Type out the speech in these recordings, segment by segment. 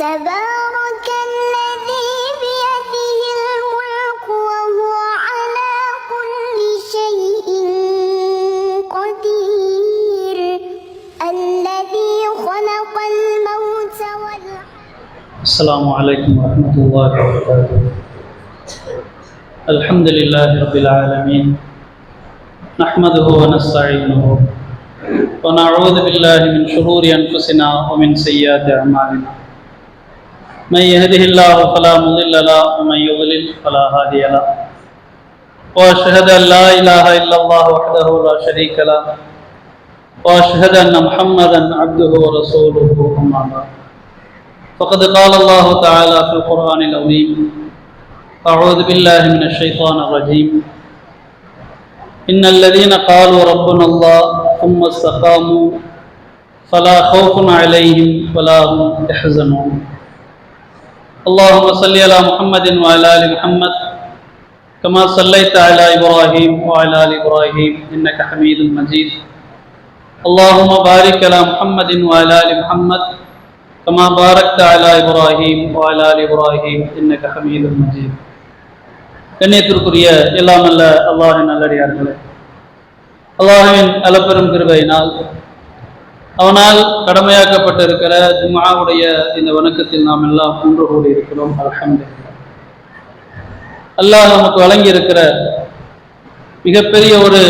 تبارك الذي بيده الملك وهو على كل شيء قدير الذي خلق الموت والحياة. السلام عليكم ورحمة الله وبركاته. الحمد لله رب العالمين نحمده ونستعينه ونعوذ بالله من شرور أنفسنا ومن سيئات أعمالنا من يهده الله فلا مضل له ومن يضلل فلا هادي له وأشهد أن لا إله إلا الله وحده لا شريك له وأشهد أن محمدا عبده ورسوله أما بعد فقد قال الله تعالى في القرآن العظيم أعوذ بالله من الشيطان الرجيم إن الذين قالوا ربنا الله ثم استقاموا فلا خوف عليهم ولا هم يحزنون اللهم صل على محمد وعلى آل محمد كما صليت على إبراهيم وعلى آل إبراهيم إنك حميد مجيد اللهم بارك على محمد وعلى آل محمد كما باركت على إبراهيم وعلى آل إبراهيم إنك حميد مجيد. கண்ணியத்திற்குரிய எல்லாம் அல்ல அல்லாஹின் நல்லடியார்களே, அல்லாஹ்வின் அளப்பெரும் கிருபையினால் அவனால் கடமையாக்கப்பட்டிருக்கிற ஜும்ஆவுடைய இந்த வணக்கத்தில் நாம் எல்லாம் ஒன்று கூடி இருக்கிறோம். அல்ஹம்துலில்லாஹ். அல்லாஹ் நமக்கு வழங்கி இருக்கிற மிகப்பெரிய ஒரு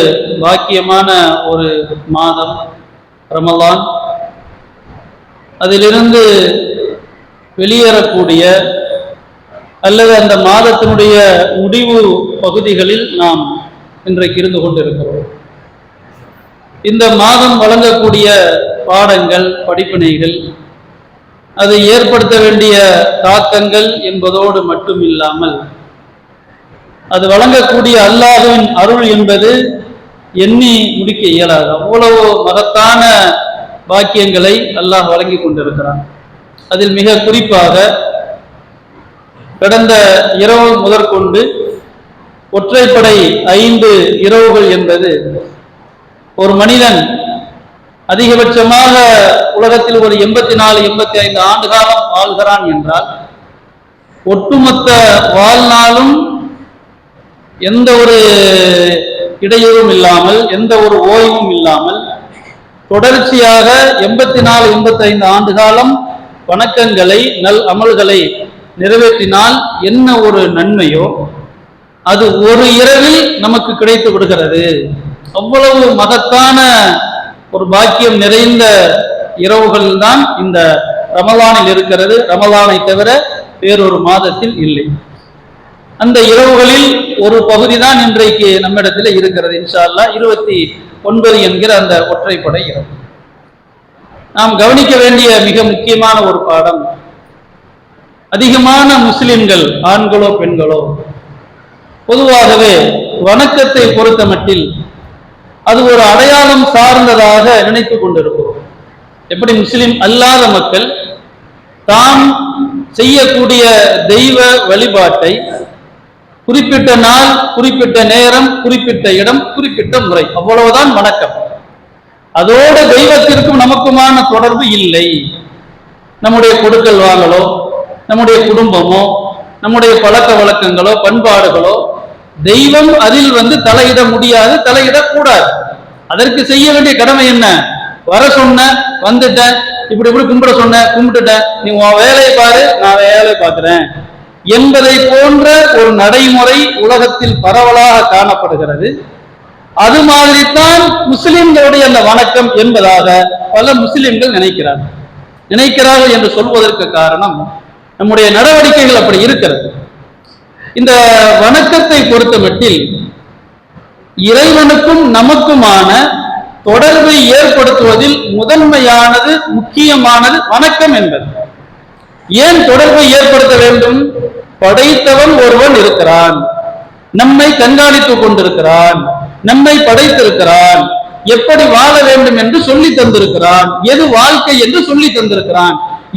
பாக்கியமான ஒரு மாதம் ரமலான். அதிலிருந்து வெளியேறக்கூடிய அல்லது அந்த மாதத்தினுடைய முடிவு பகுதிகளில் நாம் இன்றைக்கு இருந்து கொண்டிருக்கிறோம். இந்த மாதம் வழங்கக்கூடிய பாடங்கள், படிப்பினைகள், அது ஏற்படுத்த வேண்டிய தாக்கங்கள் என்பதோடு மட்டும் இல்லாமல் அது வழங்கக்கூடிய அல்லாஹ்வின் அருள் என்பது எண்ணி முடிக்க இயலாது. அவ்வளவு மகத்தான பாக்கியங்களை அல்லாஹ் வழங்கி கொண்டிருக்கிறான். அதில் மிக குறிப்பாக கடந்த இரவு முதற்கொண்டு ஒற்றைப்படை 5 இரவுகள் என்பது ஒரு மனிதன் அதிகபட்சமாக உலகத்தில் ஒரு 84-85 ஆண்டு காலம் வாழ்கிறான் என்றால் ஒட்டுமொத்த வாழ்நாளும் எந்த ஒரு இடையூறும் இல்லாமல், எந்த ஒரு ஓய்வும் இல்லாமல் தொடர்ச்சியாக 84-85 ஆண்டு காலம் வணக்கங்களை, நல் அமல்களை நிறைவேற்றினால் என்ன ஒரு நன்மையோ அது ஒரு இரவில் நமக்கு கிடைத்து விடுகிறது. அவ்வளவு மகத்தான ஒரு பாக்கியம் நிறைந்த இரவுகள் தான் இந்த ரமலானில் இருக்கிறது. ரமலானை தவிர வேறொரு மாதத்தில் இல்லை. அந்த இரவுகளில் ஒரு பகுதி தான் இன்றைக்கு நம்மிடத்தில் இருக்கிறது. இன்ஷா அல்லாஹ் 29 என்கிற அந்த ஒற்றைப்படை இரவு. நாம் கவனிக்க வேண்டிய மிக முக்கியமான ஒரு பாடம், அதிகமான முஸ்லிம்கள் ஆண்களோ பெண்களோ பொதுவாகவே வணக்கத்தை பொறுத்த மட்டில் அது ஒரு அடையாளம் சார்ந்ததாக நினைத்து கொண்டிருக்கிறோம். எப்படி முஸ்லிம் அல்லாத மக்கள் தாம் செய்யக்கூடிய தெய்வ வழிபாட்டை குறிப்பிட்ட நாள், குறிப்பிட்ட நேரம், குறிப்பிட்ட இடம், குறிப்பிட்ட முறை, அவ்வளவுதான் வணக்கம். அதோடு தெய்வத்திற்கும் நமக்குமான தொடர்பு இல்லை. நம்முடைய கொடுக்கல் வாங்கலோ, நம்முடைய குடும்பமோ, நம்முடைய பழக்க வழக்கங்களோ, பண்பாடுகளோ தெய்வம் அதில் தலையிட முடியாது, தலையிடக்கூடாது. அதற்கு செய்ய வேண்டிய கடமை என்ன? வர சொன்ன வந்துட்டேன், இப்படி கும்பிட சொன்ன கும்பிட்டுட்டேன், நீ உன் வேலையை பாரு, நான் வேலையை பார்க்கிறேன் என்பதை போன்ற ஒரு நடைமுறை உலகத்தில் பரவலாக காணப்படுகிறது. அது மாதிரிதான் முஸ்லிம்களுடைய அந்த வணக்கம் என்பதாக பல முஸ்லிம்கள் நினைக்கிறார்கள் என்று சொல்வதற்கு காரணம் நம்முடைய நடவடிக்கைகள் அப்படி இருக்கிறது. இந்த வணக்கத்தை பொறுத்த மட்டில் இறைவனுக்கும் நமக்குமான தொடர்பை ஏற்படுத்துவதில் முதன்மையானது, முக்கியமானது வணக்கம் என்பது. ஏன் தொடர்பை ஏற்படுத்த வேண்டும்? படைத்தவன் ஒருவன் இருக்கிறான், நம்மை கண்காணித்துக் கொண்டிருக்கிறான், நம்மை படைத்திருக்கிறான், எப்படி வாழ வேண்டும் என்று சொல்லி தந்திருக்கிறான், எது வாழ்க்கை என்று சொல்லி தந்திருக்கிறான்.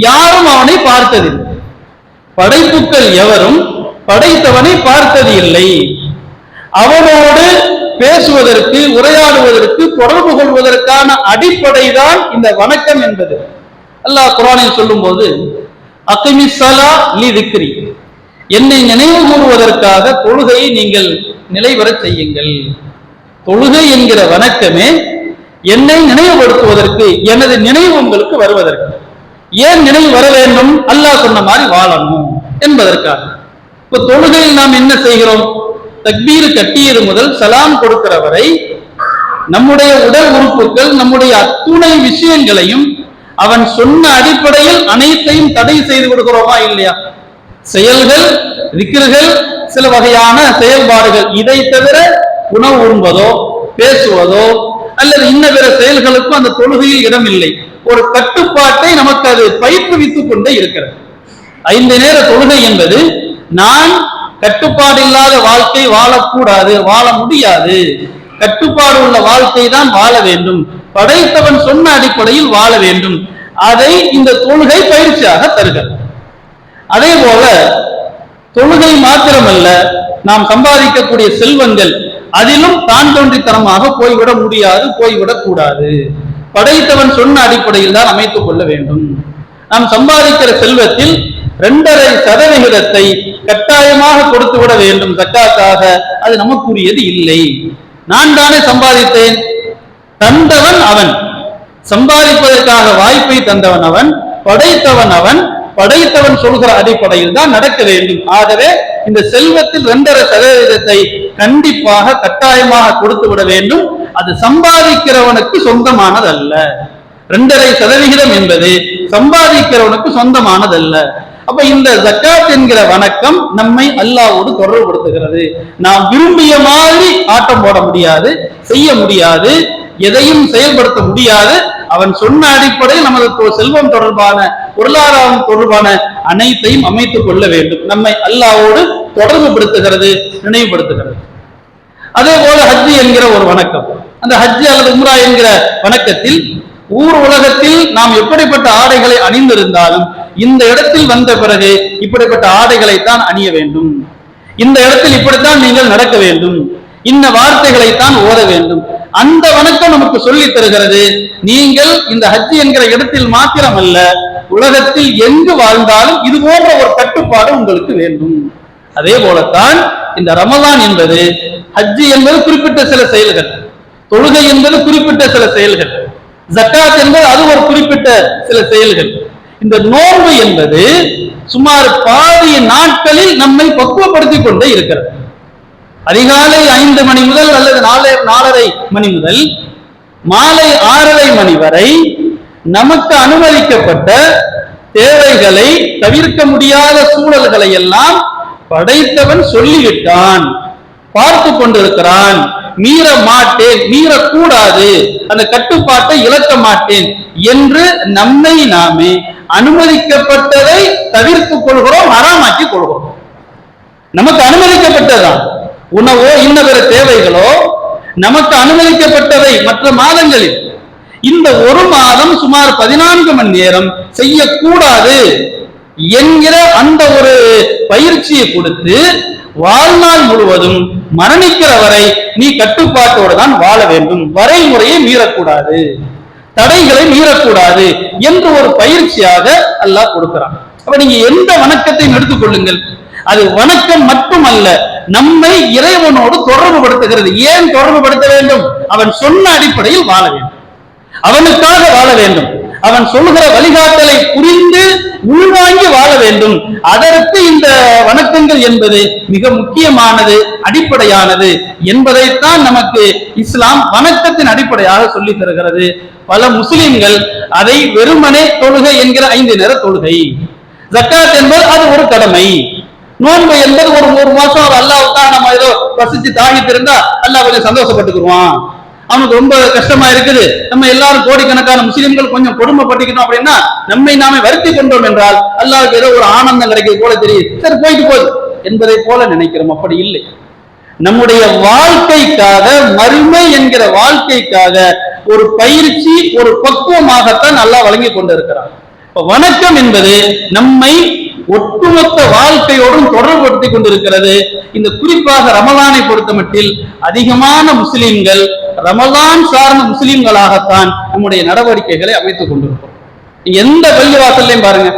யாரும் அவனை பார்த்ததில்லை. படைப்புக்கள் எவரும் படைத்தவனை பார்த்தது இல்லை. அவனோடு பேசுவதற்கு, உரையாடுவதற்கு, தொடர்பு கொள்வதற்கான அடிப்படை தான் இந்த வணக்கம் என்பது. அல்லாஹ் குர்ஆனில் சொல்லும் போது அகிமிஸ்ஸலா லி திக்ரி, என்னை நினைவு கூறுவதற்காக தொழுகையை நீங்கள் நிலைவர செய்யுங்கள். தொழுகை என்கிற வணக்கமே என்னை நினைவுபடுத்துவதற்கு, எனது நினைவு உங்களுக்கு வருவதற்கு. ஏன் நினைவு வர வேண்டும்? அல்லாஹ் சொன்ன மாதிரி வாழணும் என்பதற்காக. இப்ப தொழுகையில் நாம் என்ன செய்கிறோம்? தக்பீர் கட்டியது முதல் சலாம் கொடுக்கிற வரை நம்முடைய உடல் உறுப்புகள், நம்முடைய அத்துணை விஷயங்களையும் அவன் சொன்ன அடிப்படையில் அனைத்தையும் தடை செய்து கொடுக்கிறோமா இல்லையா? செயல்கள், திக்ர்கள், சில வகையான செயல்பாடுகள், இதை தவிர உணவு உண்பதோ பேசுவதோ அல்லது இன்ன பிற செயல்களுக்கும் அந்த தொழுகையில் இடம் இல்லை. ஒரு கட்டுப்பாட்டை நமக்கு அது பயிற்றுவித்துக் கொண்டே இருக்கிறது. 5 நேர தொழுகை என்பது நான் கட்டுப்பாடு இல்லாத வாழ்க்கை வாழக்கூடாது, வாழ முடியாது. கட்டுப்பாடு உள்ள வாழ்க்கை தான் வாழ வேண்டும். படைத்தவன் சொன்ன அடிப்படையில் வாழ வேண்டும். அதை இந்த தொழுகை பயிற்சியாக தருகிறது. அதே போல தொழுகை மாத்திரமல்ல, நாம் சம்பாதிக்கக்கூடிய செல்வங்கள், அதிலும் தான் தோன்றித்தனமாக போய்விட முடியாது, போய்விடக் கூடாது. படைத்தவன் சொன்ன அடிப்படையில் தான் அமைத்துக் கொள்ள வேண்டும். நாம் சம்பாதிக்கிற செல்வத்தில் 2.5% கட்டாயமாக கொடுத்து விட வேண்டும் ஜக்காத்தாக. அது நமக்குரியது இல்லை. நான் தானே சம்பாதித்தேன், தந்தவன் அவன், சம்பாதிப்பதற்காக வாய்ப்பை தந்தவன் அவன், படைத்தவன் அவன், படைத்தவன் சொல்கிற அடிப்படையில் தான் நடக்க வேண்டும். ஆகவே இந்த செல்வத்தில் 2.5% கண்டிப்பாக கட்டாயமாக கொடுத்து விட வேண்டும். அது சம்பாதிக்கிறவனுக்கு சொந்தமானது அல்ல. 2.5% என்பது சம்பாதிக்கிறவனுக்கு சொந்தமானதல்ல. அப்ப இந்த ஜக்காத் என்கிற வணக்கம் நம்மை அல்லாஹ்வோடு தொடர்புபடுத்துகிறது. நாம் விரும்பிய மாதிரி ஆட்டம் போட முடியாது, செய்ய முடியாது, எதையும் செயல்படுத்த முடியாது. அவன் சொன்ன அடிப்படையில் நமது செல்வம் தொடர்பான, பொருளாதாரம் தொடர்பான அனைத்தையும் அமைத்துக் கொள்ள வேண்டும். நம்மை அல்லாஹ்வோடு தொடர்புபடுத்துகிறது, நினைவுபடுத்துகிறது. அதே போல ஹஜ் என்கிற ஒரு வணக்கம், அந்த ஹஜ் அல்லது உம்ரா என்கிற வணக்கத்தில் ஊர் உலகத்தில் நாம் எப்படிப்பட்ட ஆடைகளை அணிந்திருந்தாலும் இந்த இடத்தில் வந்த பிறகு இப்படிப்பட்ட ஆடைகளைத்தான் அணிய வேண்டும், இந்த இடத்தில் இப்படித்தான் நீங்கள் நடக்க வேண்டும், இன்ன வார்த்தைகளைத்தான் ஓத வேண்டும். அந்த வணக்கம் நமக்கு சொல்லி தருகிறது. நீங்கள் இந்த ஹஜ் என்கிற இடத்தில் மாத்திரமல்ல, உலகத்தில் எங்கு வாழ்ந்தாலும் இது போன்ற ஒரு கட்டுப்பாடு உங்களுக்கு வேண்டும். அதே போலத்தான் இந்த ரமலான் என்பது, ஹஜ் என்பது குறிப்பிட்ட சில செயல்கள், தொழுகை என்பது குறிப்பிட்ட சில செயல்கள், ஜக்காத் என்பது அது ஒரு குறிப்பிட்ட சில செயல்கள். இந்த நோன்பு என்பது சுமார் பாதி நாட்களில் நம்மை பக்குவப்படுத்திக் கொண்டே இருக்கிறது. அதிகாலை 5 மணி முதல் அல்லது 4:30 மணி முதல் மாலை 6:30 மணி வரை நமக்கு அனுமதிக்கப்பட்ட தேவைகளை, தவிர்க்க முடியாத சூழல்களை எல்லாம் படைத்தவன் சொல்லிவிட்டான், பார்த்து கொண்டிருக்கிறான். மீற மாட்டேன், மீறக்கூடாது, அந்த கட்டுப்பாட்டை இழக்க மாட்டேன் என்று நம்மை நாமே அனுமதிக்கப்பட்டதை தவிர்த்துக் கொள்கிறோம், ஹராமாக்கிக் கொள்கிறோம். நமக்கு அனுமதிக்கப்பட்டதான் உணவோ இன்ன பிற தேவைகளோ நமக்கு அனுமதிக்கப்பட்டவை மற்ற மாதங்களில். இந்த ஒரு மாதம் சுமார் 14 மணி நேரம் செய்யக்கூடாது என்கிற அந்த ஒரு பயிற்சியை கொடுத்து வாழ்நாள் முழுவதும் மரணிக்கிற வரை நீ கட்டுப்பாட்டோடு தான் வாழ வேண்டும், வரைமுறையை மீறக்கூடாது, தடைகளை மீறக்கூடாது என்று ஒரு பயிற்சியாக அல்லாஹ் கொடுக்கிறான். அப்ப நீங்க எந்த வணக்கத்தையும் எடுத்துக்கொள்ளுங்கள், அது வணக்கம் மட்டுமல்ல, நம்மை இறைவனோடு தொடர்பு படுத்துகிறது. ஏன் தொடர்பு படுத்த வேண்டும்? அவன் சொன்ன அடிப்படையில் வாழ வேண்டும், அவனுக்காக வாழ வேண்டும், அவன் சொல்கிற வழிகாட்டலை புரிந்து உள்வாங்கி வாழ வேண்டும். அதற்கு இந்த வணக்கங்கள் என்பது மிக முக்கியமானது, அடிப்படையானது என்பதைத்தான் நமக்கு இஸ்லாம் வணக்கத்தின் அடிப்படையாக சொல்லி தருகிறது. பல முஸ்லிம்கள் அதை வெறுமனே தொழுகை என்கிற 5 நேர தொழுகை, ஜக்காத் என்பது அது ஒரு கடமை, நோன்பு என்பது ஒரு மாசம் அல்லாஹ்வுக்காக நம்ம ஏதோ வசிச்சு தாகிட்டு இருந்தா அல்லாஹ் கொஞ்சம் சந்தோஷப்பட்டுக்குருவான், அவனுக்கு ரொம்ப கஷ்டமா இருக்குது, நம்ம எல்லாரும் கோடிக்கணக்கான முஸ்லிம்கள் கொஞ்சம் கொடுமைப்பட்டுக்கணும் அப்படின்னா நம்மை நாமே வருத்தி கொண்டோம் என்றால் அல்லாஹ்வுக்கு ஏதோ ஒரு ஆனந்தம் கிடைக்கிறது போல தெரியுது, சரி போயிட்டு போகுது என்பதை போல நினைக்கிறோம். அப்படி இல்லை. நம்முடைய வாழ்க்கைக்காக, மறுமை என்கிற வாழ்க்கைக்காக ஒரு பயிற்சி, ஒரு பக்குவமாகத்தான் அல்லாஹ் வழங்கி கொண்டிருக்கிறார். வணக்கம் என்பது நம்மை ஒட்டுமொத்த வாழ்க்கையோடும் தொடர்புபடுத்திக் கொண்டிருக்கிறது. இந்த குறிப்பாக ரமலானை பொறுத்தமட்டில் அதிகமான முஸ்லிம்கள் ரமலான் சார்ந்த முஸ்லிம்களாகத்தான் நம்முடைய நடவடிக்கைகளை அமைத்துக் கொண்டிருக்கிறோம். எந்த பள்ளிவாசல்லையும் பாருங்க,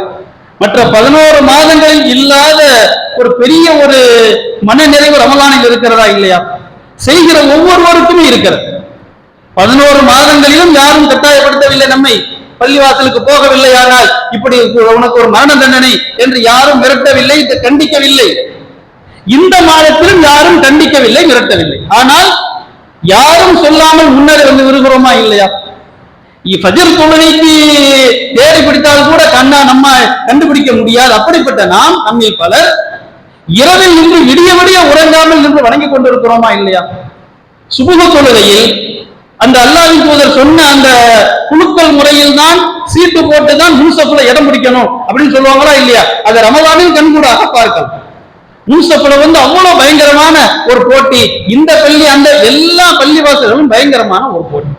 மற்ற 11 மாதங்களில் இல்லாத ஒரு பெரிய ஒரு மன நிறைவு ரமலானில் இருக்கிறதா இல்லையா? செய்கிற ஒவ்வொருவருக்குமே இருக்கிறது. 11 மாதங்களிலும் யாரும் கட்டாயப்படுத்தவில்லை நம்மை. பள்ளிவாசலுக்கு போகவில்லை ஆனால் இப்படி உனக்கு ஒரு மரண தண்டனை என்று யாரும் மிரட்டவில்லை, கண்டிக்கவில்லை. இந்த மாதத்திலும் யாரும் கண்டிக்கவில்லை, மிரட்டவில்லை. ஆனால் யாரும் சொல்லாமல் முன்னரே வந்து விரும்புகிறோமா இல்லையா? ஃபஜ்ர் தொழுகைக்கு தேடி பிடித்தால் கூட நம்ம கண்டுபிடிக்க முடியாது. அப்படிப்பட்ட நாம் நம்மில் பலர் இரவில் நின்று விடிய விடிய உறங்காமல் நின்று வணங்கி கொண்டிருக்கிறோமா இல்லையா? சுபுஹ் தொழுகையில் அந்த அல்லாஹ்வின் தூதர் சொன்ன அந்த குலுக்கல் முறையில் தான் சீட்டு போட்டு தான் முன்சப்புல இடம் பிடிக்கணும் அப்படின்னு சொல்லுவாங்களா இல்லையா? அதை ரமலானில் கண்கூடாக பார்க்கலாம். முன்சப்புல அவ்வளவு பயங்கரமான ஒரு போட்டி. இந்த பள்ளி அந்த எல்லா பள்ளிவாசல்களும் பயங்கரமான ஒரு போட்டி.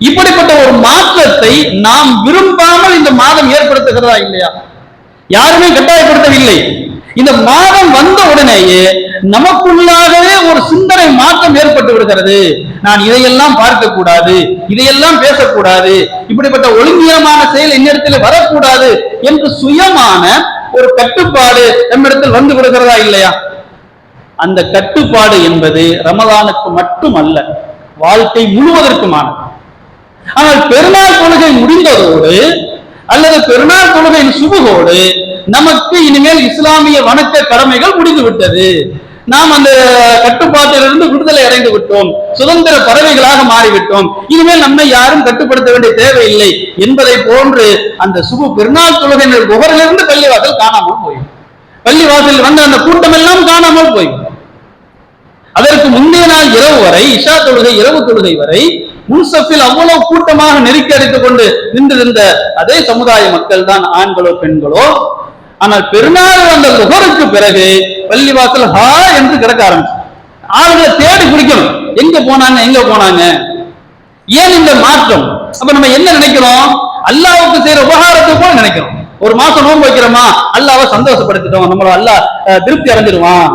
இப்படிப்பட்ட ஒரு மாற்றத்தை நாம் விரும்பாமல் இந்த மாதம் ஏற்படுத்துகிறதா இல்லையா? யாருமே கட்டாயப்படுத்தவில்லை. இந்த மாதம் வந்த உடனேயே நமக்குள்ளாகவே ஒரு சிந்தனை மாற்றம் ஏற்பட்டு விடுகிறது. நான் இதையெல்லாம் பார்க்க கூடாது, இதையெல்லாம் பேசக்கூடாது, இப்படிப்பட்ட ஒழுங்கீனமான செயல் என்னிடத்தில் வரக்கூடாது என்று சுயமான ஒரு கட்டுப்பாடு நம்மிடத்தில் வந்து விடுகிறதா இல்லையா? அந்த கட்டுப்பாடு என்பது ரமலானுக்கு மட்டுமல்ல, வாழ்க்கை முழுவதற்குமானது. ஆனால் பெருநாள் தொழுகை முடிந்ததோடு அல்லது பெருநாள் தொழுகையின் சுபுகோடு நமக்கு இனிமேல் இஸ்லாமிய வணக்க கடமைகள் முடிந்து விட்டது. நாம் அந்த கட்டுப்பாட்டிலிருந்து விடுதலை அடைந்து விட்டோம், சுதந்திர பறவைகளாக மாறிவிட்டோம், இனிமேல் நம்மை யாரும் கட்டுப்படுத்த வேண்டிய தேவையில்லை என்பதை போன்று அந்த சுபு பெருநாள் தொழுகை குகரிலிருந்து பள்ளிவாசல் காணாமல் போயும். பள்ளிவாசல் வந்து அந்த கூட்டம் எல்லாம் காணாமல் போயும். அதற்கு முந்தைய நாள் இரவு வரை, இஷா தொழுகை இரவு தொழுகை வரை முன்சப்பில் அவ்வளவு கூட்டமாக நெருக்கி அடித்துக் கொண்டு நின்றிருந்த அதே சமுதாய மக்கள் தான், ஆண்களோ பெண்களோ. ஆனால் பெருநாள் அந்த லுஹருக்கு பிறகு பள்ளிவாசல் ஹா என்று கிடக்க ஆரம்பிச்சு. ஆளுங்களை தேடி பிடிக்கணும், எங்க போனாங்க. ஏன் இந்த மாற்றம்? அப்ப நம்ம என்ன நினைக்கிறோம்? அல்லாஹ்வுக்கு செய்யற உபகாரத்தை போல நினைக்கிறோம். ஒரு மாசம் நோன்பு வைக்கிறோமா, அல்லாஹ்வை சந்தோஷப்படுத்திட்டோம், நம்மள அல்லாஹ் திருப்தி அடைஞ்சிருவான்.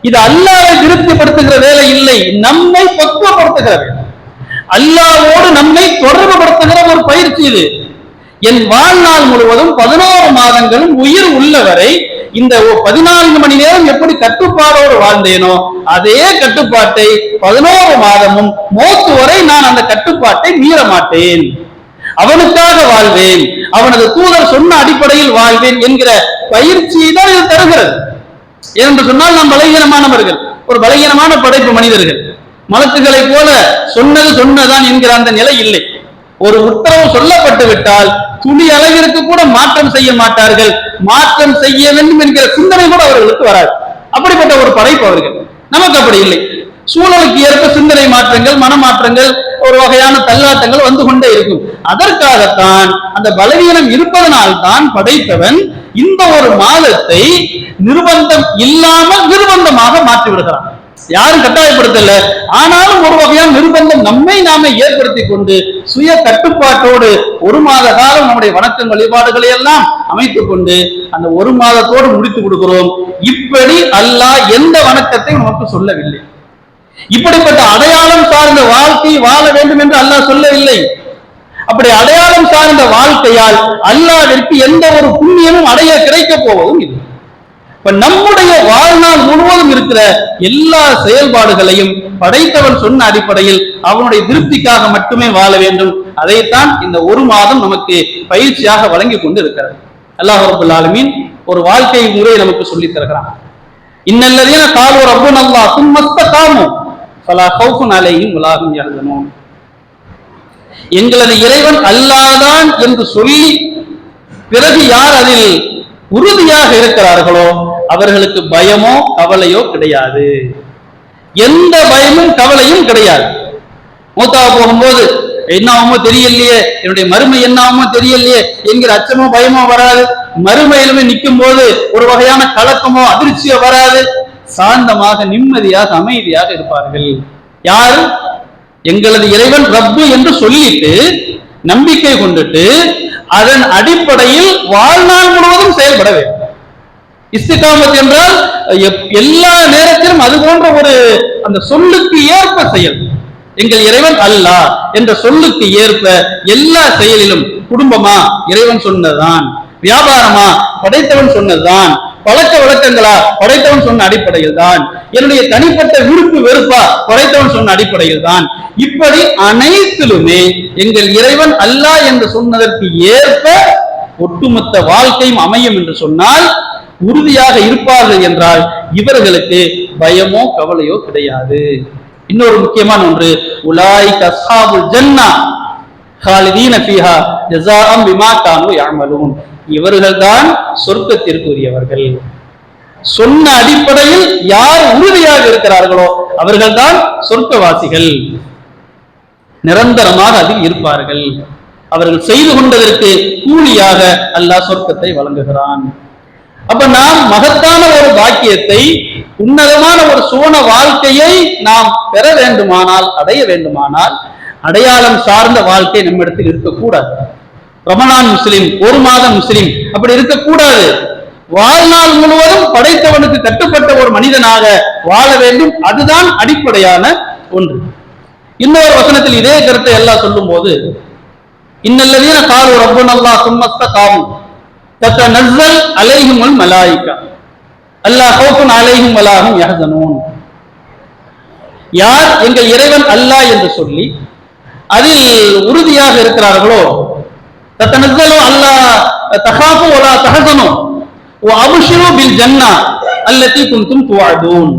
இது அல்லாஹ்வை திருப்திப்படுத்துகிற வேலை இல்லை, நம்மை பக்குவப்படுத்துகிற வேலை, அல்லாஹ்வோடு நம்மை தொடர்புபடுத்துகிற ஒரு பயிற்சி இது. என் வாழ்நாள் முழுவதும் 11 மாதங்களும் உயிர் உள்ளவரை இந்த 14 மணி நேரம் எப்படி கட்டுப்பாடோடு வாழ்ந்தேனோ அதே கட்டுப்பாட்டை 11 மாதமும் மௌத் வரை நான் அந்த கட்டுப்பாட்டை மீற மாட்டேன். அவனுக்காக வாழ்வேன், அவனது தூதர் சொன்ன அடிப்படையில் வாழ்வேன் என்கிற பயிற்சியை தான் இது தருகிறது. ஏனென்று சொன்னால் நாம் பலகீனமானவர்கள், ஒரு பலகீனமான படைப்பு மனிதர்கள். மலக்குகளை போல சொன்னதான் என்கிற அந்த நிலை இல்லை. ஒரு உத்தரவு சொல்லப்பட்டு விட்டால் துளி அளவிற்கு கூட மாற்றம் செய்ய மாட்டார்கள். மாற்றம் செய்ய வேண்டும் என்கிற சிந்தனை கூட அவர்களுக்கு வராது. அப்படிப்பட்ட ஒரு படைப்பு அவர்கள். நமக்கு அப்படி இல்லை. சூழலுக்கு ஏற்ப சிந்தனை மாற்றங்கள், மனமாற்றங்கள், ஒரு வகையான தள்ளாட்டங்கள் வந்து கொண்டே இருக்கும். அதற்காகத்தான் அந்த பலவீனம் இருப்பதனால் தான் படைத்தவன் இந்த ஒரு மாதத்தை நிர்பந்தம் இல்லாமல் நிர்பந்தமாக மாற்றி விடுகிறான். யாரும் கட்டாயப்படுத்தல, ஆனாலும் ஒரு வகையான நிர்பந்தம் நம்மை நாமே ஏற்படுத்தி கொண்டு சுய கட்டுப்பாட்டோடு 1 மாத காலம் நம்முடைய வணக்கம் வழிபாடுகளை எல்லாம் அமைத்துக் கொண்டு அந்த 1 மாதத்தோடு முடித்து கொடுக்கிறோம். இப்படி அல்லாஹ் எந்த வணக்கத்தை நமக்கு சொல்லவில்லை. இப்படிப்பட்ட அடையாளம் சார்ந்த வாழ்க்கை வாழ வேண்டும் என்று அல்லாஹ் சொல்லவில்லை. அப்படி அடையாளம் சார்ந்த வாழ்க்கையால் அல்லாஹ்விற்கு எந்த ஒரு புண்ணியமும் அடைய கிடைக்க போவதும் இல்லை. இப்ப நம்முடைய வாழ்நாள் முழுவதும் இருக்கிற எல்லா செயல்பாடுகளையும் படைத்தவன் சொன்ன அடிப்படையில் அவனுடைய திருப்திக்காக மட்டுமே வாழ வேண்டும். அதைத்தான் இந்த 1 மாதம் நமக்கு பயிற்சியாக வழங்கி கொண்டு இருக்கிறது. அல்லாஹ் ரப்பல் ஆலமீன் ஒரு வாழ்க்கை முறையை நமக்கு சொல்லித் தருகிறான். இன்னல்லதீன காலு ரப்புனல்லாஹ் சும்ம இஸ்தகாமு ஃபலா கௌஃபுன் அலைஹிம் வலா ஹும் யஹ்சனூன். எங்களது இறைவன் அல்லாஹ்தான் என்று சொல்லி பிறகு யார் அதில் உறுதியாக இருக்கிறார்களோ அவர்களுக்கு பயமோ கவலையோ கிடையாது. எந்த பயமும் கவலையும் கிடையாது. மூத்தாக போகும்போது என்ன ஆகுமோ தெரியலையே, என்னுடைய மறுமை என்ன ஆகுமோ தெரியலையே என்கிற அச்சமோ பயமோ வராது. மறுமையிலுமே நிற்கும் போது ஒரு வகையான கலக்கமோ அதிர்ச்சியோ வராது. சாந்தமாக நிம்மதியாக அமைதியாக இருப்பார்கள். யாரு? எங்களது இறைவன் ரப்பு என்று சொல்லிட்டு நம்பிக்கை கொண்டுட்டு அதன் அடிப்படையில் வாழ்நாள் முழுவதும் செயல்பட வேண்டும். இஸ்திகாமத் என்றால் எல்லா நேரத்திலும் அது போன்ற ஒரு அந்த சொல்லுக்கு ஏற்ப செயல். எங்கள் இறைவன் அல்லாஹ் என்ற சொல்லுக்கு ஏற்ப எல்லா செயலிலும், குடும்பமா இறைவன் சொன்னதான், வியாபாரமா? படைத்தவன் சொன்னதுதான். பழக்க வழக்கங்களா? படைத்தவன் சொன்ன அடிப்படையில் தான். என்னுடைய தனிப்பட்ட விருப்பு வெறுப்பா? படைத்தவன் சொன்ன அடிப்படையில் தான். இப்படி அனைத்திலுமே எங்கள் இறைவன் அல்லாஹ் என்று சொன்னதற்கு ஏற்ப ஒட்டுமொத்த வாழ்க்கையும் அமையும் என்று சொன்னால், உறுதியாக இருப்பார்கள் என்றால் இவர்களுக்கு பயமோ கவலையோ கிடையாது. இன்னொரு முக்கியமான ஒன்று, உலாயிக அஸ்ஹாபுல் ஜன்னா காலிதீன ஃபீஹா ஜஸாஅம் பிமா கானூ யஅமலூன். இவர்கள்தான் சொர்க்கத்திற்குரியவர்கள். சொன்ன அடிப்படையில் யார் உறுதியாக இருக்கிறார்களோ அவர்கள்தான் சொர்க்கவாசிகள், நிரந்தரமாக அதில் இருப்பார்கள். அவர்கள் செய்து கொண்டதற்கு கூலியாக அல்லாஹ் சொர்க்கத்தை வழங்குகிறான். அப்ப நாம் மகத்தான ஒரு பாக்கியத்தை, உன்னதமான ஒரு சுவன வாழ்க்கையை நாம் பெற வேண்டுமானால், அடைய வேண்டுமானால், அடையாளம் சார்ந்த வாழ்க்கை நம்மிடத்தில் இருக்கக்கூடாது. ரமலான் முஸ்லிம், ஒரு மாதம் முஸ்லிம், அப்படி இருக்கக்கூடாது. வாழ்நாள் முழுவதும் படைத்தவனுக்கு கட்டுப்பட்ட ஒரு மனிதனாக வாழ வேண்டும். அதுதான் அடிப்படையான ஒன்று. இன்னொரு வசனத்தில் இதே கருத்தை எல்லாம் சொல்லும் போது, இன்னல்லதீன காலு ரப்புனல்லாஹ் சும்ம இஸ்தகாமு தத்தனஸ்ஸல் அலைஹிமுல் மலாயிகா அல்லா கௌஃபுன் அலைஹிம் வலா ஹும் யஹ்ஸனூன். யார் எங்கள் இறைவன் அல்லாஹ் என்று சொல்லி அதில் உறுதியாக இருக்கிறார்களோ, தத்தனஸ்ஸலு அல்லா தகாஃபு வலா தஹஸனு வ அப்ஷிரு பில் ஜன்னா அல்லதி குன்தும் துஅதூன்.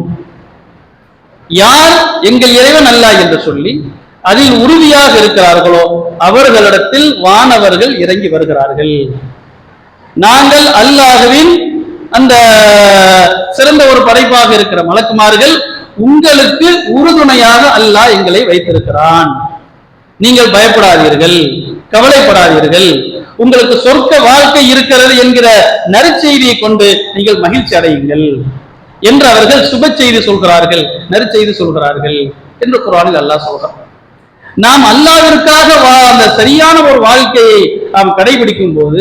யார் எங்கள் இறைவன் அல்லாஹ் என்று சொல்லி அதில் உறுதியாக இருக்கிறார்களோ அவர்களிடத்தில் வானவர்கள் இறங்கி வருகிறார்கள். நாங்கள் அல்லாஹ்வின் அந்த சிறந்த ஒரு படைப்பாக இருக்கிற மலக்குமார்கள் உங்களுக்கு உறுதுணையாக அல்லாஹ் எங்களை வைத்திருக்கிறான். நீங்கள் பயப்படாதீர்கள், கவலைப்படாதீர்கள், உங்களுக்கு சொர்க்க வாழ்க்கை இருக்கிறது என்கிற நற்செய்தியை கொண்டு நீங்கள் மகிழ்ச்சி அடையுங்கள் என்று அவர்கள் சுப செய்தி சொல்கிறார்கள், நற்செய்தி சொல்கிறார்கள் என்று குர்ஆனில் அல்லாஹ் சொல்கிறார். நாம் அல்லாஹ்விற்காக அந்த சரியான ஒரு வாழ்க்கையை நாம் கடைபிடிக்கும் போது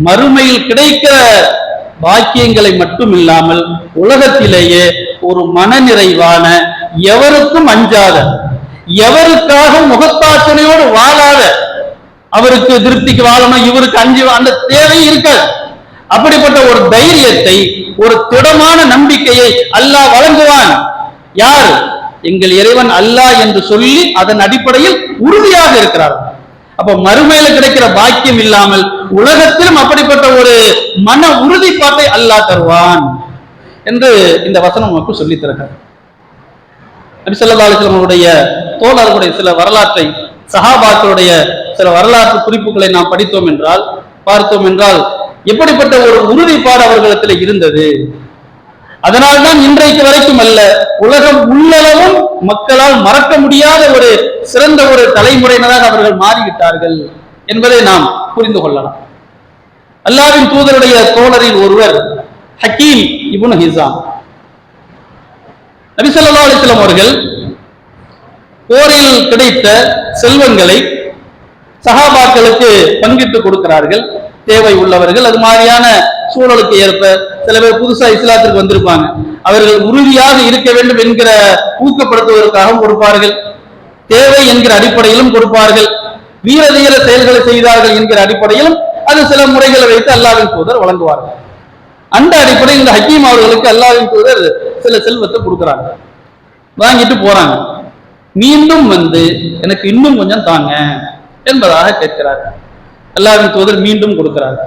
மறுமையில் கிடைக்கிற பாக்கியங்களை மட்டும் இல்லாமல் உலகத்திலேயே ஒரு மனநிறைவான, எவருக்கும் அஞ்சாத, எவருக்காக முகத்தாட்சணையோடு வாழாத, அவருக்கு திருப்திக்கு வாழணும், இவருக்கு அஞ்சு அந்த தேவை இருக்காது. அப்படிப்பட்ட ஒரு தைரியத்தை, ஒரு திடமான நம்பிக்கையை அல்லாஹ் வழங்குவான். யார்? எங்கள் இறைவன் அல்லாஹ் என்று சொல்லி அதன் அடிப்படையில் உறுதியாக இருக்கிறார்கள். அப்ப மறுமையில கிடைக்கிற பாக்கியம் இல்லாமல் உலகத்திலும் அப்படிப்பட்ட ஒரு மன உறுதிப்பாட்டை அல்லாஹ் தருவான் என்று இந்த வசனம் நமக்கு சொல்லித் தருகிறார். நபி ஸல்லல்லாஹு அலைஹி வஸல்லம் அவருடைய தோழர்களுடைய சில வரலாற்றை, சஹாபாக்களுடைய சில வரலாற்று குறிப்புகளை நாம் படித்தோம் என்றால், பார்த்தோம் என்றால், எப்படிப்பட்ட ஒரு உறுதிப்பாடு அவர்களிடத்தில் இருந்தது. அதனால்தான் இன்றைக்கு வரைக்கும் அல்ல, உலகம் உள்ளளவும் மக்களால் மறக்க முடியாத ஒரு சிறந்த ஒரு தலைமுறையினராக அவர்கள் மாறிவிட்டார்கள் என்பதை நாம் புரிந்து கொள்ளலாம். அல்லாஹ்வின் தூதருடைய தோழரில் ஒருவர் ஹக்கீம் இப்னு ஹிஸாம். நபி ஸல்லல்லாஹு அலைஹி வஸல்லம் அவர்கள் போரில் கிடைத்த செல்வங்களை சஹாபாக்களுக்கு பங்கிட்டு கொடுக்கிறார்கள். தேவை உள்ளவர்கள், அது மாதிரியான சூழலுக்கு ஏற்ப சில பேர் புதுசா இஸ்லாத்திற்கு வந்திருப்பாங்க, அவர்கள் உறுதியாக இருக்க வேண்டும் என்கிற ஊக்கப்படுத்துவதற்காகவும் கொடுப்பார்கள். தேவை என்கிற அடிப்படையிலும் கொடுப்பார்கள். வீர தீர செயல்களை செய்தார்கள் என்கிற அடிப்படையிலும் அது சில முறைகளை வைத்து அல்லாஹ்வின் தூதர் வழங்குவார்கள். அந்த அடிப்படையில் இந்த ஹக்கீம் அவர்களுக்கு அல்லாஹ்வின் தூதர் சில செல்வத்தை கொடுக்குறாங்க. வாங்கிட்டு போறாங்க. மீண்டும் வந்து எனக்கு இன்னும் கொஞ்சம் தாங்க என்பதாக கேட்கிறார். அல்லாஹ்வின் தூதர் மீண்டும் கொடுக்கிறார்.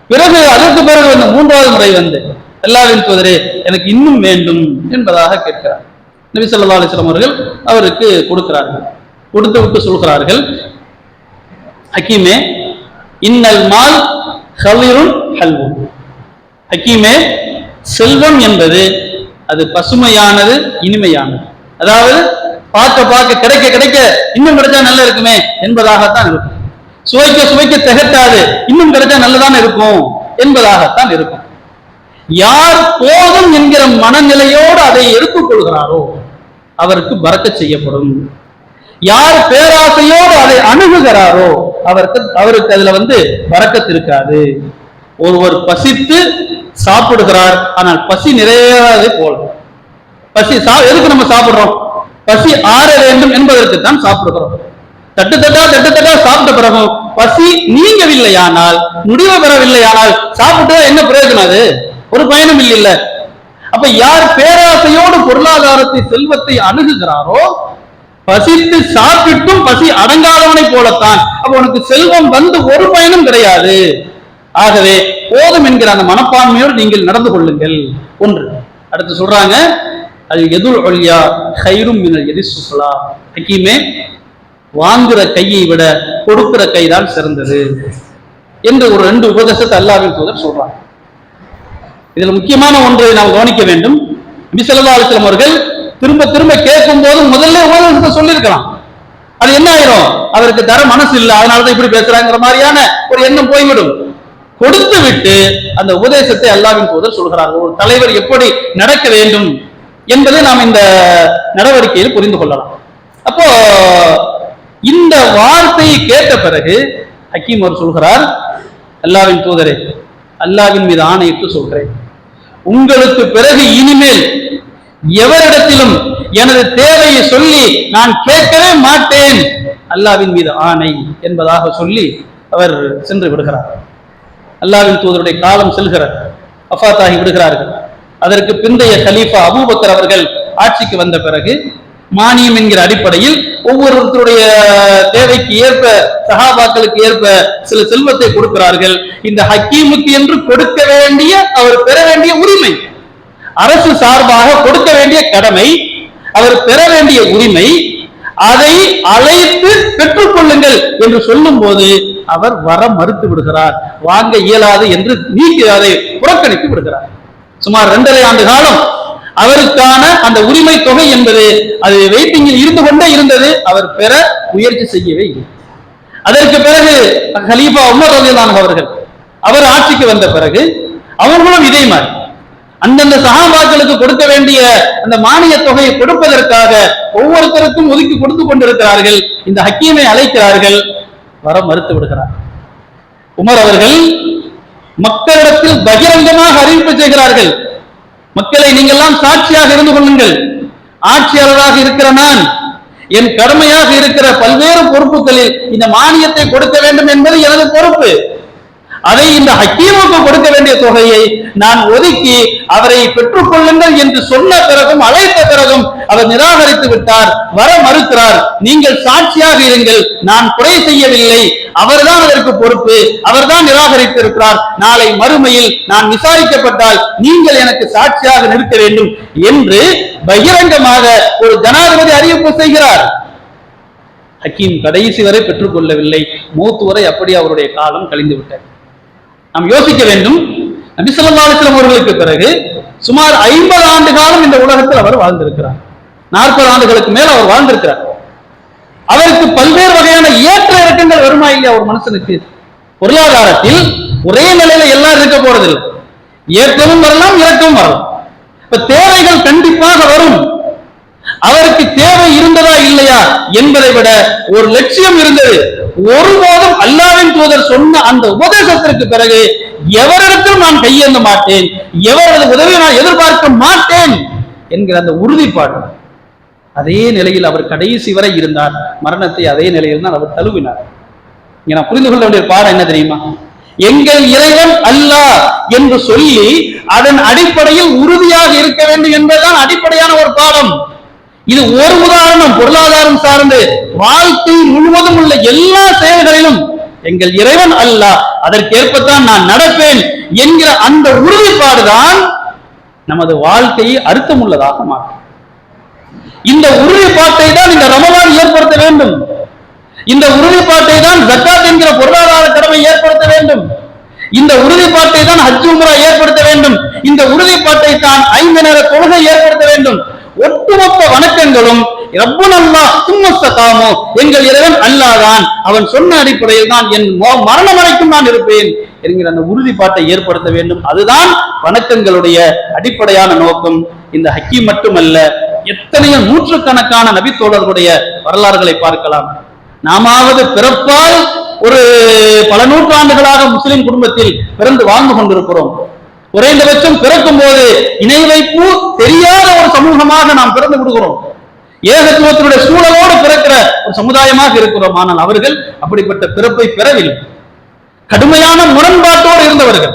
பிறகு அதற்கு பிறகு வந்து மூன்றாவது முறை வந்து அல்லாஹ்வின் தூதரே எனக்கு இன்னும் வேண்டும் என்பதாக கேட்கிறார். நபி ஸல்லல்லாஹு அலைஹி வஸல்லம் அவர்கள் அவருக்கு கொடுக்கிறார்கள். கொடுத்து விட்டு சொல்கிறார்கள், ஹக்கீமே இன்னல் மால் ஹலிருன் ஹல்வும். ஹக்கீமே, செல்வம் என்பது அது பசுமையானது, இனிமையானது. அதாவது பார்க்க பார்க்க கிடைக்க கிடைக்க இன்னும் கிடைச்சா நல்லா இருக்குமே என்பதாகத்தான் இருக்கும். சுவைக்க சுவைக்க திகட்டாது, இன்னும் கிடைச்சா நல்லதான இருக்கும் என்பதாகத்தான் இருக்கும். யார் போதும் என்கிற மனநிலையோடு அதை எடுத்துக்கொள்கிறாரோ அவருக்கு பரக்கத் செய்யப்படும். யார் பேராசையோடு அதை அணுகுகிறாரோ அவருக்கு அதுல வந்து பரக்கத் இருக்காது. ஒருவர் பசித்து சாப்பிடுகிறார், ஆனால் பசி நிறைவேறாதே போல. பசி எதுக்கு நம்ம சாப்பிடுறோம்? பசி ஆற வேண்டும் என்பதற்கு தான் சாப்பிடுகிறோம். தட்டு தட்டா சாப்பிட்ட பிறகும் பசி நீங்கவில்லையானால், முடிவு பெறவில்லையானால் சாப்பிட்டு என்ன பிரயோஜனம்? அது ஒரு பயனும் இல்லை. அப்ப யார் பேராசையோடு பொருளாதாரத்தை, செல்வத்தை அணுகுகிறாரோ, பசித்து சாப்பிட்டும் பசி அடங்காதவனை போலத்தான். அப்ப உனக்கு செல்வம் வந்து ஒரு பயனும் கிடையாது. ஆகவே போதும் என்கிற அந்த மனப்பான்மையோடு நீங்கள் நடந்து கொள்ளுங்கள். ஒன்று. அடுத்து சொல்றாங்க, அது எதுல் ஒல்யா கைரும் மினல் எதி சுஃபலா. ஹக்கீமே, வாங்குற கையை விட கொடுக்கிற கைதான் சிறந்தது என்று ஒரு 2 உபதேசத்தை அல்லாஹ்வின் தூதர் சொல்றாங்க. இதுல முக்கியமான ஒன்றை நாம் கவனிக்க வேண்டும். நபி ஸல்லல்லாஹு அலைஹி வஸல்லம் அவர்கள் திரும்ப திரும்ப கேட்கும் போது முதல்ல உபதேசத்தை சொல்லியிருக்கலாம். அது என்ன ஆயிரும்? அவருக்கு தர மனசு இல்லை, அதனாலதான் இப்படி பேசுறாங்கிற மாதிரியான ஒரு எண்ணம் போய்விடும். கொடுத்து விட்டு அந்த உபதேசத்தை அல்லாஹ்வின் தூதர் சொல்கிறார்கள். ஒரு தலைவர் எப்படி நடக்க வேண்டும் என்பதை நாம் இந்த நடவடிக்கையில் புரிந்து கொள்ளலாம். அப்போ இந்த வார்த்தையை கேட்ட பிறகு ஹக்கீம் அவர் சொல்கிறார், அல்லாஹ்வின் தூதரே, அல்லாஹ்வின் மீது ஆணையிட்டு சொல்கிறேன், உங்களுக்கு பிறகு இனிமேல் எவரிடத்திலும் எனது தேவையை சொல்லி நான் கேட்கவே மாட்டேன், அல்லாஹ்வின் மீது ஆணை என்பதாக சொல்லி அவர் சென்று விடுகிறார். அல்லாஹ்வின் தூதருடைய காலம் செல்கிறார், வஃபாத்தாகி விடுகிறார்கள். அதற்கு பிந்தைய கலீஃபா அபூபக்கர் அவர்கள் ஆட்சிக்கு வந்த பிறகு மானியம் என்கிற அடிப்படையில் ஒவ்வொருத்தருடைய தேவைக்கு ஏற்ப, சஹாபாக்களுக்கு ஏற்ப சில செல்வத்தை கொடுக்கிறார்கள். இந்த ஹக்கீமுக்கு என்று கொடுக்க வேண்டிய, அவர் பெற வேண்டிய உரிமை, அரசு சார்பாக கொடுக்க வேண்டிய கடமை, அவர் பெற வேண்டிய உரிமை, அதை அழைத்து பெற்றுக் கொள்ளுங்கள் என்று சொல்லும் போது அவர் வர மறுத்து விடுகிறார். வாங்க இயலாது என்று நீக்கி அதை புறக்கணித்து விடுகிறார். சுமார் 2.5 ஆண்டு காலம் அவருக்கான அந்த உரிமை தொகை என்பது அது வெயிட்டிங்கில் இருந்து கொண்டே இருந்தது. அவர் பெற முயற்சி செய்யவே இல்லை. அதற்கு பிறகு கலீஃபா உமர் ரலியல்லாஹு அன்ஹு அவர்கள் அவர் ஆட்சிக்கு வந்த பிறகு அவர்களும் இதே மாதிரி அந்தந்த சஹாபாக்களுக்கு கொடுக்க வேண்டிய அந்த மானிய தொகையை கொடுப்பதற்காக ஒவ்வொருத்தருக்கும் ஒதுக்கி கொடுத்து கொண்டிருக்கிறார்கள். இந்த ஹக்கீமை அழைக்கிறார்கள், வர மறுத்து விடுகிறார். உமர் அவர்கள் மக்களிடத்தில் பகிரங்கமாக அறிவிப்பு செய்கிறார்கள், மக்களை நீங்கள்லாம் சாட்சியாக இருந்து கொள்ளுங்கள், ஆட்சியாளராக இருக்கிற நான் என் கடமையாக இருக்கிற பல்வேறு பொறுப்புகளில் இந்த மானியத்தை கொடுக்க வேண்டும் என்பது எனது பொறுப்பு. அதை இந்த ஹக்கீமுக்கு கொடுக்க வேண்டிய தொகையை நான் ஒதுக்கி அவரை பெற்றுக் கொள்ளுங்கள் என்று சொன்ன பிறகும், அழைத்த பிறகும் அவர் நிராகரித்து விட்டார், வர மறுக்கிறார். நீங்கள் சாட்சியாக இருங்கள், நான் குறை செய்யவில்லை, அவர்தான் அதற்கு பொறுப்பு, அவர்தான் நிராகரித்து இருக்கிறார். நாளை மறுமையில் நான் விசாரிக்கப்பட்டால் நீங்கள் எனக்கு சாட்சியாக நிற்க வேண்டும் என்று பகிரங்கமாக ஒரு ஜனாதிபதி அறிவிப்பு செய்கிறார். ஹக்கீம் கடைசி வரை பெற்றுக் கொள்ளவில்லை. மூத்து வரை அப்படி அவருடைய காலம் கழிந்து விட்டார். நாம் யோசிக்க வேண்டும், நபி ஸல்லல்லாஹு அலைஹி வஸல்லம் அவர்களுக்கு பிறகு சுமார் 50 ஆண்டு காலம் இந்த உலகத்தில் அவர் வாழ்ந்திருக்கிறார். 40 ஆண்டுகளுக்கு மேல் அவர் வாழ்ந்திருக்கிறார். அவருக்கு பல்வேறு வகையான ஏற்ற இறக்கங்கள் வருமா இல்லையா? ஒரு மனுஷனுக்கு பொருளாதாரத்தில் ஒரே நிலையில எல்லாரும் இருக்க போறதில்லை, ஏற்றமும் வரலாம், இறக்கமும் வரலாம். இப்ப தேவைகள் கண்டிப்பாக வரும். அவருக்கு தேவை இருந்ததா இல்லையா என்பதை விட ஒரு லட்சியம் இருந்தது. ஒருபோதும் அல்லாஹ்வின் தூதர் சொன்ன அந்த உபதேசத்திற்கு பிறகு எவரிடத்திலும் நான் கையேந்த மாட்டேன், எவரது உதவியை நான் எதிர்பார்க்க மாட்டேன் என்கிற அந்த உறுதிப்பாடு, அதே நிலையில் அவர் கடைசி வரை இருந்தார். மரணத்தை அதே நிலையில் தான் அவர் தழுவினார். இங்க நான் புரிந்து கொள்ள வேண்டிய பாடம் என்ன தெரியுமா? எங்கள் இறைவன் அல்லாஹ் என்று சொல்லி அதன் அடிப்படையில் உறுதியாக இருக்க வேண்டும் என்பதுதான் அடிப்படையான ஒரு பாடம். இது ஒரு உதாரணம். பொருளாதாரம் சார்ந்து வாழ்க்கை முழுவதும் உள்ள எல்லா செயல்களிலும் எங்கள் இறைவன் அல்லாஹ், அதற்கேற்பத்தான் நான் நடப்பேன் என்கிற அந்த உறுதிப்பாடுதான் நமது வாழ்க்கையை அர்த்தமுள்ளதாக மாற்றும். இந்த உறுதிப்பாட்டை தான் இந்த ரமலான் ஏற்படுத்த வேண்டும். இந்த உறுதிப்பாட்டை தான் ஜக்காத் என்கிற பொருளாதார கடமை ஏற்படுத்த வேண்டும். இந்த உறுதிப்பாட்டை தான் ஹஜ் உம்ரா ஏற்படுத்த வேண்டும். இந்த உறுதிப்பாட்டை தான் 5 நேர தொழுகை ஏற்படுத்த வேண்டும். ஒட்டுமொத்த வணக்கங்களும் ரப்புல் அல்லாஹ் சும்மஸ்தகாமோ, எங்கள் இறைவன் அல்லாஹ் தான், அவன் சொன்ன அடிப்படையில் தான் என் மரணம் வரைக்கும் நான் இருப்பேன் என்கிற அந்த உறுதிப்பாட்டை ஏற்படுத்த வேண்டும். அதுதான் வணக்கங்களுடைய அடிப்படையான நோக்கம். இந்த ஹக்கீம் மட்டுமல்ல, எத்தனையோ நூற்றுக்கணக்கான நபி தோழர்களுடைய வரலாறுகளை பார்க்கலாம். நாமாவது பிறப்பால் ஒரு பல நூற்றாண்டுகளாக முஸ்லிம் குடும்பத்தில் பிறந்து வாழ்ந்து கொண்டிருக்கிறோம். குறைந்தபட்சம் பிறக்கும் போது இணை வைப்பு தெரியாத ஒரு சமூகமாக நாம் பிறந்து விடுகிறோம். ஏகத்துவத்தினுடைய சூழலோடு பிறக்கிற ஒரு சமுதாயமாக இருக்கிறோம். ஆனால் அவர்கள் அப்படிப்பட்ட பிறப்பை பெறவில்லை. கடுமையான முரண்பாட்டோடு இருந்தவர்கள்,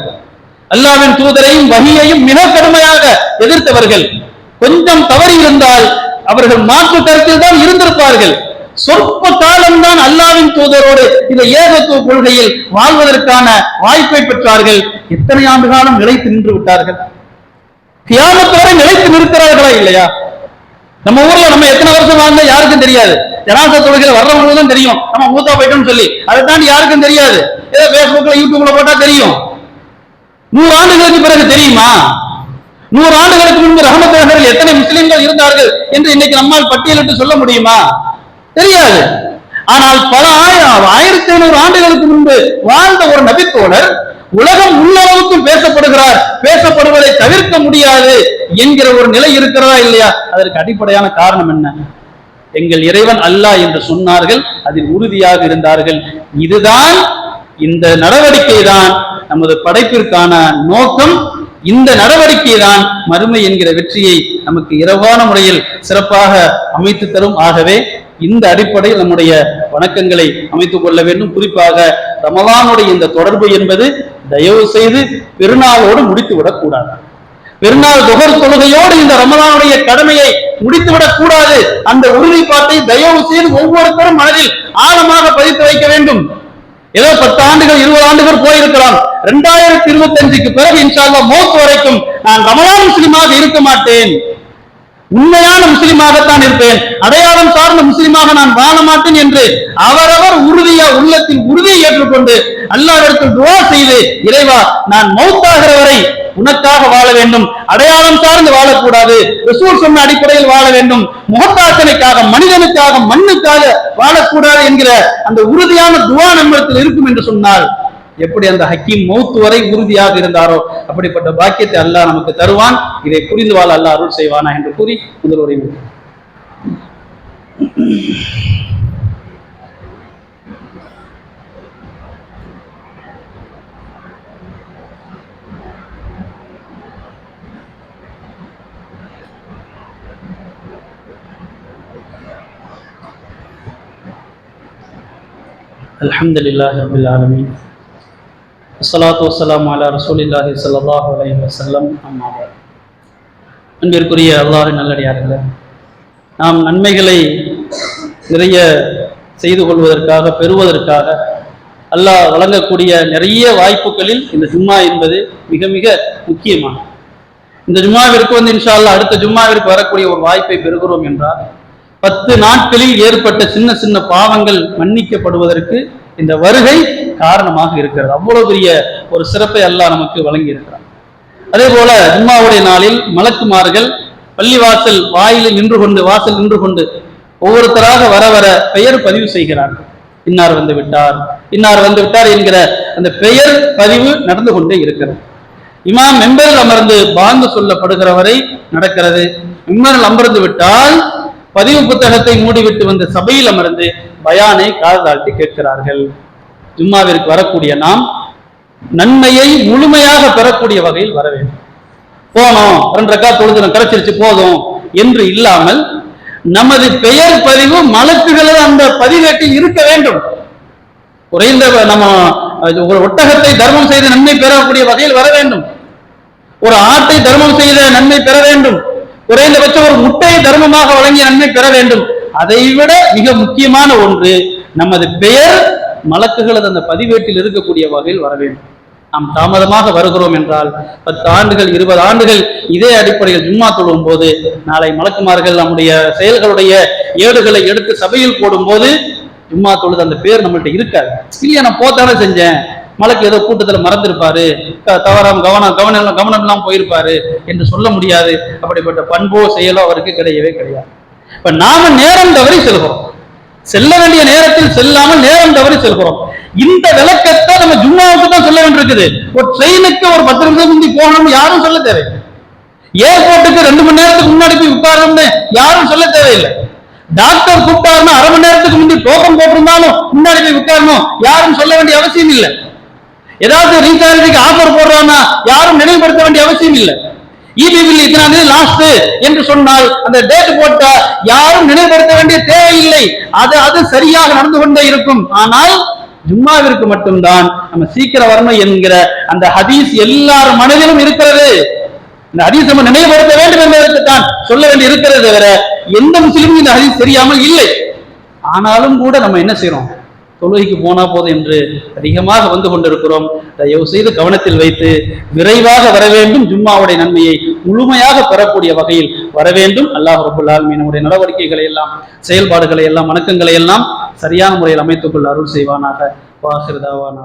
அல்லாஹ்வின் தூதரையும் வஹீயையும் மிக கடுமையாக எதிர்த்தவர்கள். கொஞ்சம் தவறி இருந்தால் அவர்கள் மாற்று கருத்தில் தான் இருந்திருப்பார்கள். சொற்ப காலம்தான் அல்லாஹ்வின் தூதரோடு இந்த ஏகத்துவ கொள்கையில் வாழ்வதற்கான வாய்ப்பை பெற்றார்கள். எத்தனை ஆண்டு காலம் நிலைத்து நின்று விட்டார்கள். கியாமத் வரை நிலைத்து நிற்கிறார்களா இல்லையா? நம்ம ஊர்ல நம்ம எத்தனை வருஷம் வாழ்ந்தா யாருக்கும் தெரியாது. ஜனாசா தொழுகையில வர்றவங்களுக்கு தான் தெரியும் நம்ம மூத்தா போயிட்டோம்னு சொல்லி. அதை தாண்டி யாருக்கும் தெரியாது. ஏதோ பேஸ்புக்ல யூடியூப்ல போட்டா தெரியும். 100 ஆண்டுகளுக்கு பிறகு தெரியுமா? 100 ஆண்டுகளுக்கு முன்பு ரஹமத் நகரில் எத்தனை முஸ்லிம்கள் இருந்தார்கள் என்று இன்னைக்கு நம்மால் பட்டியலிட்டு சொல்ல முடியுமா? தெரியாது. ஆனால் பல 1500 ஆண்டுகளுக்கு முன்பு வாழ்ந்த ஒரு நபித்தோழர் உலகம் உள்ளளவுக்கு பேசப்படுகிறார், பேசப்படுவதை தவிர்க்க முடியாது என்கிற ஒரு நிலை இருக்கிறதா இல்லையா? அதற்கு அடிப்படையான காரணம் என்ன? எங்கள் இறைவன் அல்லாஹ் என்று சொன்னார்கள், அதில் உறுதியாக இருந்தார்கள். இதுதான், இந்த நடவடிக்கை தான் நமது படைப்பிற்கான நோக்கம். இந்த நடவடிக்கை தான் மறுமை என்கிற வெற்றியை நமக்கு இரவான முறையில் சிறப்பாக அமைத்து தரும். ஆகவே இந்த அடிப்படையில் நம்முடைய வணக்கங்களை அமைத்துக் கொள்ள வேண்டும். குறிப்பாக ரமலானுடைய இந்த தொடர்பு என்பது தயவு செய்து பெருநாளோடு முடித்து விடக்கூடாது. பெருநாள் துஹர் தொழுகையோடு இந்த ரமலானுடைய கடமையை முடித்துவிடக் கூடாது. அந்த உறுதிப்பாட்டை தயவு செய்து ஒவ்வொருத்தரும் மனதில் ஆழமாக பதித்து வைக்க வேண்டும். ஏதோ 10 ஆண்டுகள் 20 ஆண்டுகள் போயிருக்கலாம். 2025க்கு பிறகு இன்ஷா அல்லாஹ் மௌத் வரைக்கும் நான் ரமலான் முஸ்லிமாக இருக்க மாட்டேன், உண்மையான முஸ்லிமாகத்தான் இருப்பேன், அடையாளம் சார்ந்த முஸ்லிமாக நான் வாழ மாட்டேன் என்று அவரவர் உறுதியா உள்ளத்தின் உறுதியை ஏற்றுக்கொண்டு அல்லாஹ்விடத்தில் துஆ செய்து, இறைவா நான் மௌத்தாகிற வரை உனக்காக வாழ வேண்டும், அடையாளம் சார்ந்து வாழக்கூடாது, ரசூல் சொன்ன அடிப்படையில் வாழ வேண்டும், முகத்தாசனைக்காக மனிதனுக்காக மண்ணுக்காக வாழக்கூடாது என்கிற அந்த உறுதியான துஆ நம்மிடத்தில் இருக்கும் என்று சொன்னால், எப்படி அந்த ஹக்கீம் மௌத் வரை உறுதியாக இருந்தாரோ அப்படிப்பட்ட பாக்கியத்தை அல்லாஹ் நமக்கு தருவான். இதை புரிந்து வாழ அல்லாஹ் அருள் செய்வானா என்று கூறி முதல் உரை. அல்ஹம்துலில்லாஹி ரப்பில் ஆலமீன், அஸ்ஸலாத்து வஸ்ஸலாமு அலா ரசூலில்லாஹி ஸல்லல்லாஹு அலைஹி வஸல்லம். அம்மா பஅத். அன்பிற்குரிய அல்லாஹ்வின் நல்லடியார்களே, நாம் நன்மைகளை நிறைய செய்து கொள்வதற்காக, பெறுவதற்காக அல்லாஹ் வழங்கக்கூடிய நிறைய வாய்ப்புகளில் இந்த ஜும்மா என்பது மிக மிக முக்கியமான. இந்த ஜும்மாவிற்கு இன்ஷா அல்லாஹ் அடுத்த ஜும்மாவிற்கு வரக்கூடிய ஒரு வாய்ப்பை பெறுகிறோம் என்றால் 10 நாட்களில் ஏற்பட்ட சின்ன சின்ன பாவங்கள் மன்னிக்கப்படுவதற்கு இந்த வருகை காரணமாக இருக்கிறது. அவ்வளவு பெரிய ஒரு சிறப்பை அல்லாஹ் நமக்கு வழங்கி இருக்கிறார். அதே போல ஜும்மாவுடைய நாளில் மலக்குமார்கள் பள்ளிவாசல் வாசல் நின்று கொண்டு ஒவ்வொருத்தராக வர வர பெயர் பதிவு செய்கிறார்கள். இன்னார் வந்து விட்டார், இன்னார் வந்து விட்டார் என்கிற அந்த பெயர் பதிவு நடந்து கொண்டே இருக்கிறது. இமாம் மெம்பரில் அமர்ந்து பாங்கு சொல்லப்படுகிற வரை நடக்கிறது. மெம்பரில் அமர்ந்து விட்டால் பதிவு புத்தகத்தை மூடிவிட்டு வந்து சபையில் அமர்ந்து பயானை காதாழ்த்தி கேட்கிறார்கள். ஜும்மாவிற்கு வரக்கூடிய நாம் நன்மையை முழுமையாக பெறக்கூடிய வகையில் வர வேண்டும். போனோம் 2 ரக்காத் தொழுதுறோம் கிடைச்சிருச்சு போதும் என்று இல்லாமல் நமது பெயர் பதிவு மலக்குகளது அந்த பதிவேட்டில் இருக்க வேண்டும். குறைந்த நம்ம ஒரு ஒட்டகத்தை தர்மம் செய்த நன்மை பெறக்கூடிய வகையில் வர வேண்டும். ஒரு ஆட்டை தர்மம் செய்த நன்மை பெற வேண்டும். குறைந்தபட்சம் ஒரு முட்டையை தர்மமாக வழங்கிய நன்மை பெற வேண்டும். அதைவிட மிக முக்கியமான ஒன்று, நமது பெயர் மலக்குகளது அந்த பதிவேட்டில் இருக்கக்கூடிய வகையில் வர வேண்டும். நாம் தாமதமாக வருகிறோம் என்றால் 10 ஆண்டுகள் 20 ஆண்டுகள் இதே அடிப்படையில் ஜும்மா தொழும் போது நாளை மலக்குமார்கள் நம்முடைய செயல்களுடைய ஏடுகளை எடுத்து சபையில் போடும் போது ஜும்மா தொழுது அந்த பேர் நம்மள்ட்ட இருக்காது. இல்லையா, நான் போத்தானே செஞ்சேன், மலக்கு ஏதோ கூட்டத்துல மறந்துருப்பாரு, தவறாம கவனம் எல்லாம் போயிருப்பாரு என்று சொல்ல முடியாது. அப்படிப்பட்ட பண்போ செயலோ அவருக்கு கிடையவே கிடையாது. இப்ப நாம நேரம் தவறி செல்கிறோம், செல்ல வேண்டிய நேரத்தில் செல்லாமல் நேரம் தவறி செல்கிறோம். இந்த விளக்கத்தை நம்ம ஜும்மாவுக்கு தான் சொல்ல வேண்டியிருக்குது. ஒரு ட்ரெயினுக்கு ஒரு 10 நிமிஷம் முந்தி போகணும்னு யாரும் சொல்ல தேவை. ஏர்போர்ட்டுக்கு 2 மணி நேரத்துக்கு முன்னாடி போய் உட்காரணும்னு யாரும் சொல்ல தேவையில்லை. டாக்டர் கூப்பிட்டாருன்னா 1/2 மணி நேரத்துக்கு முந்தி டோக்கன் போட்டிருந்தாலும் முன்னாடி போய் உட்காரணும் யாரும் சொல்ல வேண்டிய அவசியம் இல்லை. ஏதாவது ரீசார்ஜுக்கு ஆஃபர் போடுறான்னா யாரும் நினைவுபடுத்த வேண்டிய அவசியம் இல்லை. இபிபில் இத்தனாம் தேதி லாஸ்ட் என்று சொன்னால் அந்த டேட் போட்ட யாரும் நினைவுபடுத்த வேண்டிய தேவையில்லை. அது சரியாக நடந்து கொண்டே இருக்கும். ஆனால் ஜும்மாவிற்கு மட்டும்தான் நம்ம சீக்கிரம் வரணும் என்கிற அந்த ஹதீஸ் எல்லார் மனதிலும் இருக்கிறது. இந்த ஹதீஸ் நம்ம நினைவுபடுத்த வேண்டும் என்பதற்கு தான் சொல்ல வேண்டி இருக்கிறது தவிர எந்த முஸ்லிமும் இந்த ஹதீஸ் தெரியாமல் இல்லை. ஆனாலும் கூட நம்ம என்ன செய்யறோம், தொழுகைக்கு போனா போதும் என்று அதிகமாக வந்து கொண்டிருக்கிறோம். தயவு செய்து கவனத்தில் வைத்து விரைவாக வர வேண்டும். ஜும்மாவுடைய நன்மையை முழுமையாக பெறக்கூடிய வகையில் வர வேண்டும். அல்லாஹ் ரப்பல் ஆலமீன் நம்முடைய நடவடிக்கைகளை எல்லாம், செயல்பாடுகளை எல்லாம், வணக்கங்களை எல்லாம் சரியான முறையில் அமைத்துக் கொள்ள அருள் செய்வானாக. வாஹிர் தாவானா.